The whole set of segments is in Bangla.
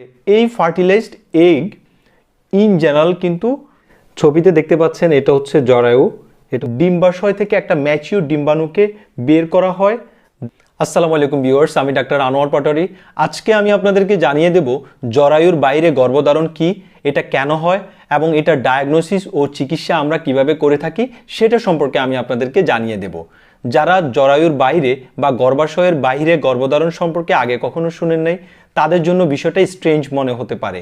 এই ফার্টিলাইজড এগ ইন জেনারেল কিন্তু ছবিতে দেখতে পাচ্ছেন এটা হচ্ছে জরায়ু। এটা ডিম্বাশয় থেকে একটা ম্যাচিউর ডিম্বাণুকে বের করা হয়। আসসালামু আলাইকুম ভিউয়ার্স, আমি ডাক্তার আনোয়ার পাটোয়ারি। আজকে আমি আপনাদেরকে জানিয়ে দেব জরায়ুর বাইরে গর্ভধারণ কি, এটা কেন হয় এবং এটা ডায়াগনোসিস ও চিকিৎসা আমরা কিভাবে করে থাকি সেটা সম্পর্কে আমি আপনাদেরকে জানিয়ে দেব। যারা জরায়ুর বাইরে বা গর্ভাশয়ের বাইরে গর্ভধারণ সম্পর্কে আগে কখনো শুনেন নাই তাদের জন্য বিষয়টা স্ট্রেঞ্জ মনে হতে পারে।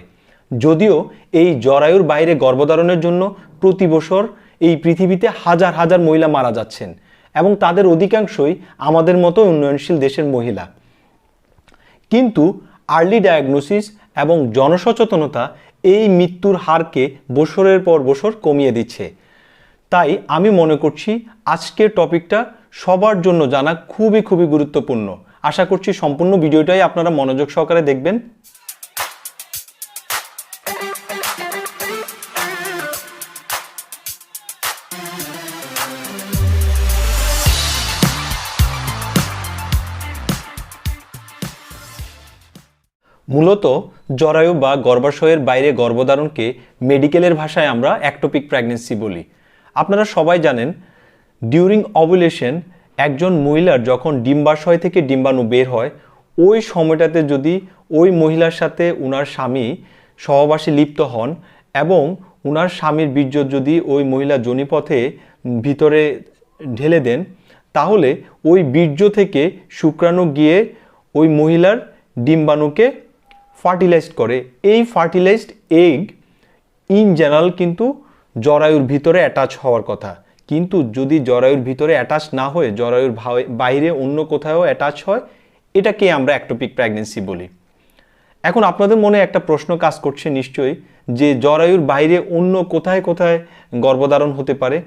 যদিও এই জরায়ুর বাইরে গর্ভধারণের জন্য প্রতি বছর এই পৃথিবীতে হাজার হাজার মহিলা মারা যাচ্ছেন এবং তাদের অধিকাংশই আমাদের মতো উন্নয়নশীল দেশের মহিলা। কিন্তু আর্লি ডায়াগনোসিস এবং জনসচেতনতা এই মৃত্যুর হারকে বছরের পর বছর কমিয়ে দিচ্ছে। তাই আমি মনে করছি আজকের টপিকটা সবার জন্য জানা খুবই গুরুত্বপূর্ণ। আশা করছি সম্পূর্ণ ভিডিওটাই আপনারা মনোযোগ সহকারে দেখবেন। মূলত জরায়ু বা গর্ভাশয়ের বাইরে গর্ভধারণকে মেডিকেলের ভাষায় আমরা অ্যাক্টোপিক প্রেগন্যান্সি বলি। আপনারা সবাই জানেন ডিউরিং ওভুলেশন একজন মহিলার যখন ডিম্বাশয় থেকে ডিম্বাণু বের হয় ওই সময়টাতে যদি ওই মহিলার সাথে উনার স্বামী সহবাসে লিপ্ত হন এবং উনার স্বামীর বীর্য যদি ওই মহিলা যোনিপথে ভিতরে ঢেলে দেন তাহলে ওই বীর্য থেকে শুক্রাণু গিয়ে ওই মহিলার ডিম্বাণুকে ফার্টিলাইজড করে। এই ফার্টিলাইজড এগ ইন জেনারেল কিন্তু জরায়ুর ভিতরে অ্যাটাচ হওয়ার কথা, কিন্তু যদি জরায়ুর ভিতরে অ্যাটাচ না হয়ে জরায়ুর বাইরে অন্য কোথাও অ্যাটাচ হয় এটাকে আমরা অ্যাক্টোপিক প্রেগন্যান্সি বলি। এখন আপনাদের মনে একটা প্রশ্ন কাজ করছে নিশ্চয়ই যে জরায়ুর বাইরে অন্য কোথায় কোথায় গর্ভধারণ হতে পারে।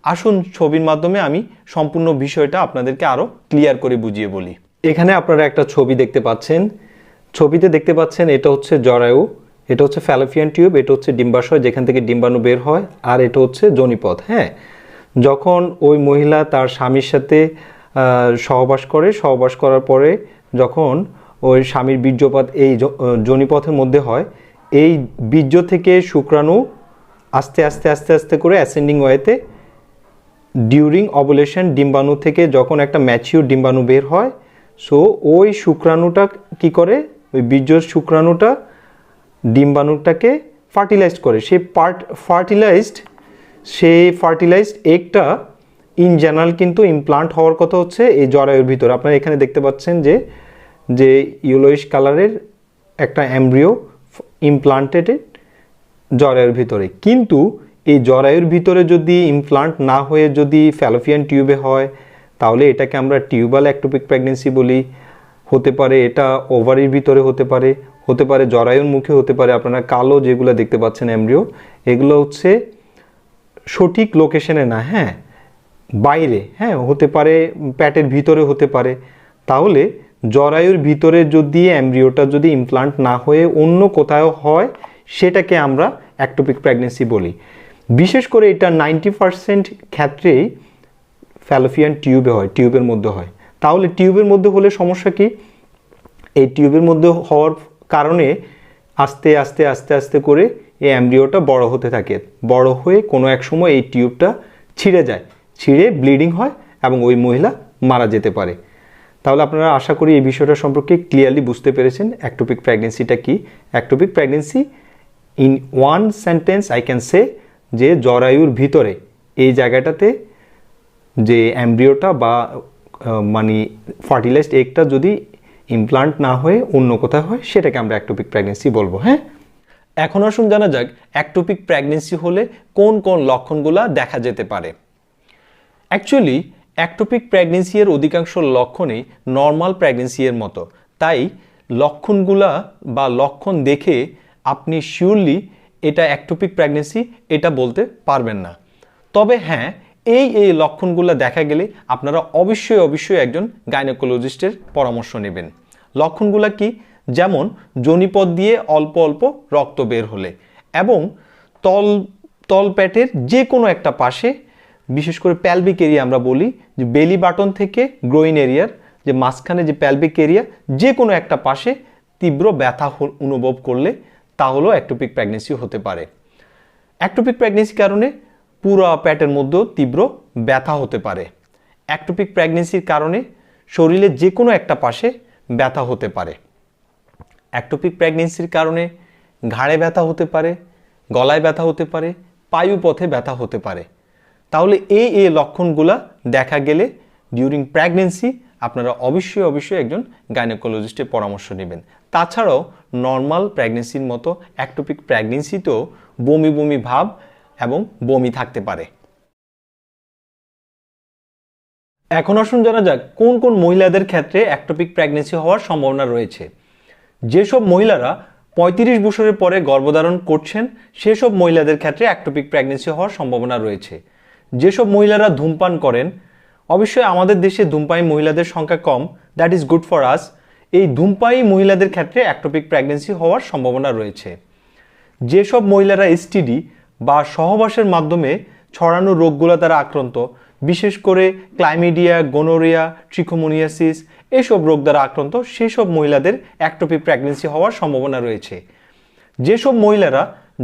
আসুন ছবির মাধ্যমে আমি সম্পূর্ণ বিষয়টা আপনাদেরকে আরও ক্লিয়ার করে বুঝিয়ে বলি। এখানে আপনারা একটা ছবি দেখতে পাচ্ছেন। ছবিতে দেখতে পাচ্ছেন এটা হচ্ছে জরায়ু, এটা হচ্ছে ফ্যালোপিয়ান টিউব, এটা হচ্ছে ডিম্বাশয় যেখান থেকে ডিম্বাণু বের হয়, আর এটা হচ্ছে যোনিপথ। হ্যাঁ, যখন ওই মহিলা তার স্বামীর সাথে সহবাস করার পরে যখন ওই স্বামীর বীর্যপাত এই যোনিপথের মধ্যে হয়, এই বীর্য থেকে শুক্রাণু আস্তে আস্তে আস্তে আস্তে করে অ্যাসেন্ডিং ওয়েতে ডিউরিং ওভুলেশন ডিম্বাণু থেকে যখন একটা ম্যাচিউর ডিম্বাণু বের হয়, সো ওই শুক্রাণুটা কি করে, ওই বীর্য শুক্রাণুটা ডিম্বাণুটাকে ফার্টিলাইজ করে। সেই ফার্টিলাইজড এগটা ইন জেনারেল কিন্তু ইমপ্লান্ট হওয়ার কথা হচ্ছে এই জরায়ুর ভিতরে। আপনারা এখানে দেখতে পাচ্ছেন যে ইয়েলোইশ কালারের একটা এমব্রিও ইমপ্লান্টেড জরায়ুর ভিতরে। কিন্তু এই জরায়ুর ভিতরে যদি ইমপ্লান্ট না হয়ে যদি ফ্যালোপিয়ান টিউবে হয় তাহলে এটাকে আমরা টিউবাল অ্যাক্টোপিক প্রেগন্যান্সি বলি। হতে পারে এটা ওভারির ভিতরে হতে পারে জরায়ুর মুখে হতে পারে। আপনারা কালো যেগুলো দেখতে পাচ্ছেন এমব্রিও, এগুলো হচ্ছে সঠিক লোকেশনে না, হ্যাঁ বাইরে, হ্যাঁ হতে পারে প্যাটের ভিতরে হতে পারে। তাহলে জরায়ুর ভিতরে যদি এমব্রিওটা যদি ইমপ্লান্ট না হয়ে অন্য কোথাও হয় সেটাকে আমরা অ্যাক্টোপিক প্রেগন্যান্সি বলি। বিশেষ করে এটা 90% ক্ষেত্রেই ফ্যালোপিয়ান টিউবে হয়, টিউবের মধ্যে হয়। তাহলে টিউবের মধ্যে হলে সমস্যা কি, এই টিউবের মধ্যে হওয়ার কারণে আস্তে আস্তে আস্তে আস্তে করে এই অ্যামব্রিওটা বড় হতে থাকে, বড় হয়ে কোনো এক সময় এই টিউবটা ছিঁড়ে যায়, ছিঁড়ে ব্লিডিং হয় এবং ওই মহিলা মারা যেতে পারে। তাহলে আপনারা আশা করি এই বিষয়টা সম্পর্কে ক্লিয়ারলি বুঝতে পেরেছেন অ্যাক্টোপিক প্রেগন্যান্সিটা কি। Ectopic pregnancy in one sentence I can say যে জরায়ুর ভিতরে এই জায়গাটাতে যে অ্যামব্রিওটা বা মানে ফার্টিলাইজড এগটা যদি ইমপ্লান্ট না হয়ে অন্য কোথাও হয় সেটাকে আমরা অ্যাক্টোপিক প্রেগন্যান্সি বলবো। হ্যাঁ, এখন আসুন জানা যাক অ্যাক্টোপিক প্রেগন্যান্সি হলে কোন কোন লক্ষণগুলো দেখা যেতে পারে। অ্যাকচুয়ালি অ্যাক্টোপিক প্রেগন্যান্সি এর অধিকাংশ লক্ষণই নর্মাল প্রেগন্যান্সি এর মতো, তাই লক্ষণগুলা বা লক্ষণ দেখে আপনি শিওরলি এটা অ্যাক্টোপিক প্রেগন্যান্সি এটা বলতে পারবেন না। তবে হ্যাঁ, এই লক্ষণগুলো দেখা গেলে আপনারা অবশ্যই একজন গাইনোকোলজিস্টের পরামর্শ নেবেন। লক্ষণগুলো কি, যেমন যোনিপথ দিয়ে অল্প অল্প রক্ত বের হলে এবং তলপেটের যে কোনো একটা পাশে, বিশেষ করে প্যালভিক এরিয়া আমরা বলি যে বেলি বাটন থেকে গ্রোইন এরিয়ার যে মাঝখানে যে প্যালভিক এরিয়া, যে কোনো একটা পাশে তীব্র ব্যথা অনুভব করলে তাহলেও অ্যাক্টোপিক প্রেগনেন্সি হতে পারে। অ্যাক্টোপিক প্রেগনেন্সির কারণে পুরো পেটের মধ্যেও তীব্র ব্যথা হতে পারে। অ্যাক্টোপিক প্রেগনেন্সির কারণে শরীরের যে কোনো একটা পাশে ব্যথা হতে পারে। অ্যাক্টোপিক প্রেগনেন্সির কারণে ঘাড়ে ব্যথা হতে পারে, গলায় ব্যথা হতে পারে, পায়ুপথে ব্যথা হতে পারে। তাহলে এই লক্ষণগুলা দেখা গেলে ডিউরিং প্রেগনেন্সি আপনারা অবশ্যই একজন গাইনোকোলজিস্টের পরামর্শ নেবেন। তাছাড়াও নর্মাল প্রেগনেন্সির মতো অ্যাক্টোপিক প্রেগনেন্সিতেও বমি বমি ভাব এবং বমি থাকতে পারে। এখন আসুন জানা যাক কোন কোন মহিলাদের ক্ষেত্রে অ্যাক্টোপিক প্রেগনেন্সি হওয়ার সম্ভাবনা রয়েছে। যেসব মহিলারা 35 বছরের পরে গর্ভধারণ করছেন সেসব মহিলাদের ক্ষেত্রে অ্যাক্টোপিক প্রেগনেন্সি হওয়ার সম্ভাবনা রয়েছে। যেসব মহিলারা ধূমপান করেন, অবশ্যই আমাদের দেশে ধূমপায়ী মহিলাদের সংখ্যা কম, that is good for us. এই ধূমপায়ী মহিলাদের ক্ষেত্রে অ্যাক্টোপিক প্রেগনেন্সি হওয়ার সম্ভাবনা রয়েছে। যেসব মহিলারা এসটিডি বা সহবাসের মাধ্যমে ছড়ানো রোগগুলো দ্বারা আক্রান্ত, বিশেষ করে ক্লাইমিডিয়া, গোনোরিয়া, ট্রিকোমোনিয়াসিস এসব রোগ দ্বারা আক্রান্ত, সেসব মহিলাদের অ্যাক্টোপিক প্রেগনেন্সি হওয়ার সম্ভাবনা রয়েছে। যেসব মহিলারা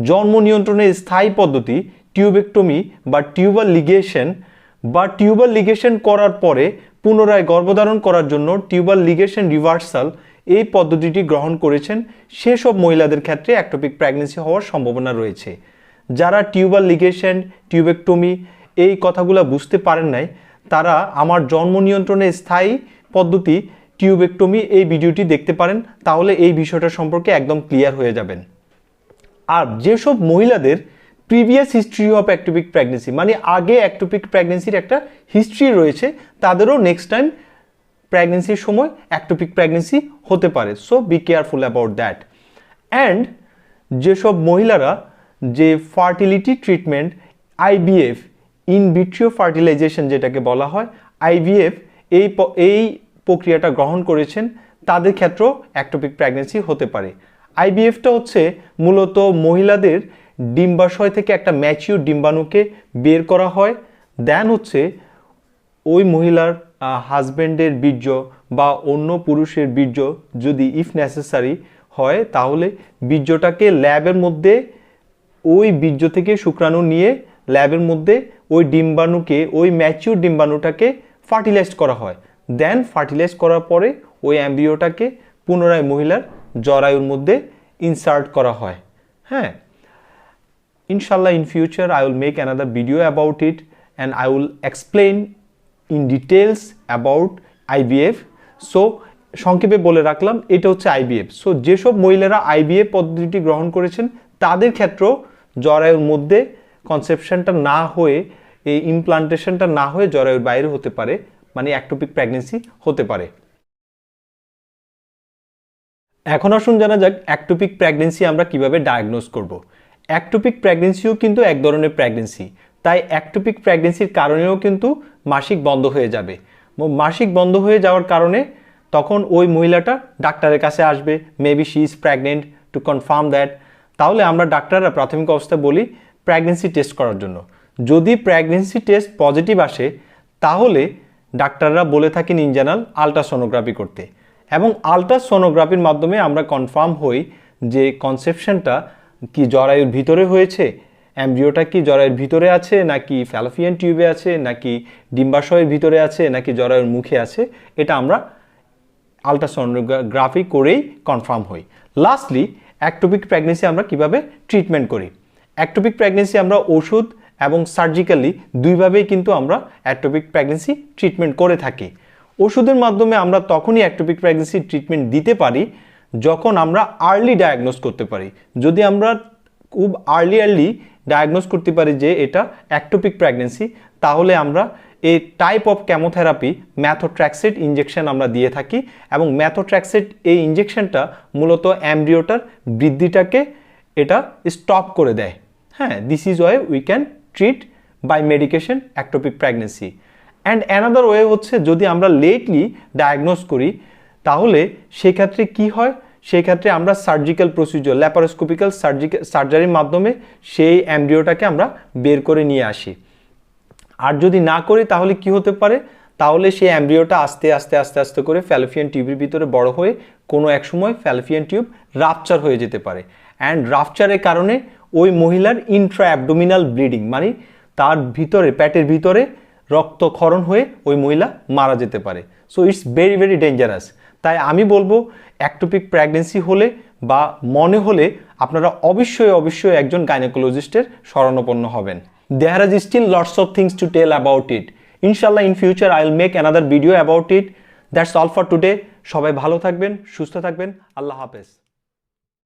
জন্ম নিয়ন্ত্রণের স্থায়ী পদ্ধতি টিউবেক্টমি বা টিউবার লিগেশন করার পরে পুনরায় গর্ভধারণ করার জন্য টিউবার লিগেশন রিভার্সাল এই পদ্ধতিটি গ্রহণ করেছেন, সেসব মহিলাদের ক্ষেত্রে অ্যাক্টোপিক প্রেগনেন্সি হওয়ার সম্ভাবনা রয়েছে। যারা টিউবার লিগেশন, টিউবেক্টমি এই কথাগুলো বুঝতে পারেন নাই, তারা আমার জন্ম নিয়ন্ত্রণের স্থায়ী পদ্ধতি টিউবেক্টমি এই ভিডিওটি দেখতে পারেন, তাহলে এই বিষয়টা সম্পর্কে একদম ক্লিয়ার হয়ে যাবেন। আর যেসব মহিলাদের previous history of ectopic pregnancy, মানে আগে অ্যাক্টোপিক প্রেগনেন্সির একটা হিস্ট্রি রয়েছে, তাদেরও নেক্সট টাইম প্রেগনেন্সির সময় অ্যাক্টোপিক প্রেগনেন্সি হতে পারে। So be careful about that. And যেসব মহিলারা যে fertility treatment IVF, in vitro fertilization যেটাকে বলা হয়, আইভিএফ এই প্রক্রিয়াটা গ্রহণ করেছেন, তাদের ক্ষেত্রেও অ্যাক্টোপিক প্রেগনেন্সি হতে পারে। আইভিএফটা হচ্ছে মূলত মহিলাদের ডিম্বাশয় থেকে একটা ম্যাচিউর ডিম্বাণুকে বের করা হয়, দেন হচ্ছে ওই মহিলার হাজব্যান্ডের বীর্য বা অন্য পুরুষের বীর্য যদি ইফ নেসেসারি হয়, তাহলে বীর্যটাকে ল্যাবের মধ্যে ওই বীর্য থেকে শুক্রাণু নিয়ে ল্যাবের মধ্যে ওই ডিম্বাণুকে, ওই ম্যাচিউর ডিম্বাণুটাকে ফার্টিলাইজ করা হয়। দেন ফার্টিলাইজ করার পরে ওই অ্যাম্বিওটাকে পুনরায় মহিলার জরায়ুর মধ্যে ইনসার্ট করা হয়। হ্যাঁ, ইনশাল্লাহ in future I will make another video about it and I will explain in details about IVF. So সংক্ষেপে বলে রাখলাম এটা হচ্ছে IVF. সো যেসব মহিলারা IVF পদ্ধতিটি গ্রহণ করেছেন তাদের ক্ষেত্রেও জরায়ুর মধ্যে কনসেপশনটা না হয়ে, এই ইমপ্লান্টেশনটা না হয়ে জরায়ুর বাইরে হতে পারে, মানে অ্যাক্টোপিক প্রেগনেন্সি হতে পারে। এখন আসুন জানা যাক অ্যাক্টোপিক প্রেগনেন্সি আমরা কিভাবে ডায়াগনোজ করব। অ্যাক্টোপিক প্রেগনেন্সিও কিন্তু এক ধরনের প্রেগনেন্সি, তাই অ্যাক্টোপিক প্রেগনেন্সির কারণেও কিন্তু মাসিক বন্ধ হয়ে যাবে। মাসিক বন্ধ হয়ে যাওয়ার কারণে তখন ওই মহিলাটা ডাক্তারের কাছে আসবে, maybe she is pregnant, to confirm that. তাহলে আমরা ডাক্তাররা প্রাথমিক অবস্থায় বলি প্রেগনেন্সি টেস্ট করার জন্য। যদি প্রেগনেন্সি টেস্ট পজিটিভ আসে তাহলে ডাক্তাররা বলে থাকেন ইন জেনারেল আলট্রাসোনোগ্রাফি করতে, এবং আলট্রাসোনোগ্রাফির মাধ্যমে আমরা কনফার্ম হই যে কনসেপশনটা কি জরায়ুর ভিতরে হয়েছে, অ্যাম্ব্রিওটা কি জরায়ুর ভিতরে আছে, নাকি ফ্যালোপিয়ান টিউবে আছে, নাকি ডিম্বাশয়ের ভিতরে আছে, নাকি জরায়ুর মুখে আছে, এটা আমরা আলট্রাসোনোগ্রাফি করেই কনফার্ম হই। লাস্টলি অ্যাক্টোপিক প্রেগনেন্সি আমরা কিভাবে ট্রিটমেন্ট করি। অ্যাক্টোপিক প্রেগনেন্সি আমরা ওষুধ এবং সার্জিক্যালি দুইভাবেই কিন্তু আমরা অ্যাক্টোপিক প্রেগনেন্সি ট্রিটমেন্ট করে থাকি। ওষুধের মাধ্যমে আমরা তখনই অ্যাক্টোপিক প্রেগনেন্সি ট্রিটমেন্ট দিতে পারি যখন আমরা আর্লি ডায়াগনোজ করতে পারি। যদি আমরা খুব আর্লি ডায়াগনোজ করতে পারি যে এটা অ্যাক্টোপিক প্রেগনেন্সি, তাহলে আমরা এই টাইপ অফ কেমোথেরাপি ম্যাথোট্র্যাক্সেট ইঞ্জেকশন আমরা দিয়ে থাকি, এবং ম্যাথোট্র্যাক্সেট এই ইঞ্জেকশনটা মূলত অ্যাম্ব্রিওটার বৃদ্ধিটাকে এটা স্টপ করে দেয়। হ্যাঁ, this is way we can treat by medication ectopic pregnancy. And another way হচ্ছে যদি আমরা লেটলি ডায়াগনোজ করি তাহলে সেক্ষেত্রে কি হয়, সেক্ষেত্রে আমরা সার্জিক্যাল প্রসিডিওর, ল্যাপারোস্কোপিক্যাল সার্জারির মাধ্যমে সেই অ্যাম্ব্রিওটাকে আমরা বের করে নিয়ে আসি। আর যদি না করি তাহলে কি হতে পারে, তাহলে সেই অ্যাম্ব্রিওটা আস্তে আস্তে করে ফ্যালোপিয়ান টিউবের ভিতরে বড় হয়ে কোনো এক সময় ফ্যালোপিয়ান টিউব রাপচার হয়ে যেতে পারে অ্যান্ড রাপচারের কারণে ওই মহিলার ইন্ট্রা অ্যাবডোমিনাল ব্লিডিং মানে তার ভিতরে পেটের ভিতরে রক্তক্ষরণ হয়ে ওই মহিলা মারা যেতে পারে। So it's very very dangerous. তাই আমি বলবো অ্যাক্টোপিক প্রেগনেন্সি হলে বা মনে হলে আপনারা অবশ্যই একজন গাইনোকোলজিস্টের শরণাপন্ন হবেন। There is still lots of things to tell about it. Inshallah in future I'll make another video about it. That's all for today. সবাই ভালো থাকবেন, সুস্থ থাকবেন। আল্লাহ হাফেজ।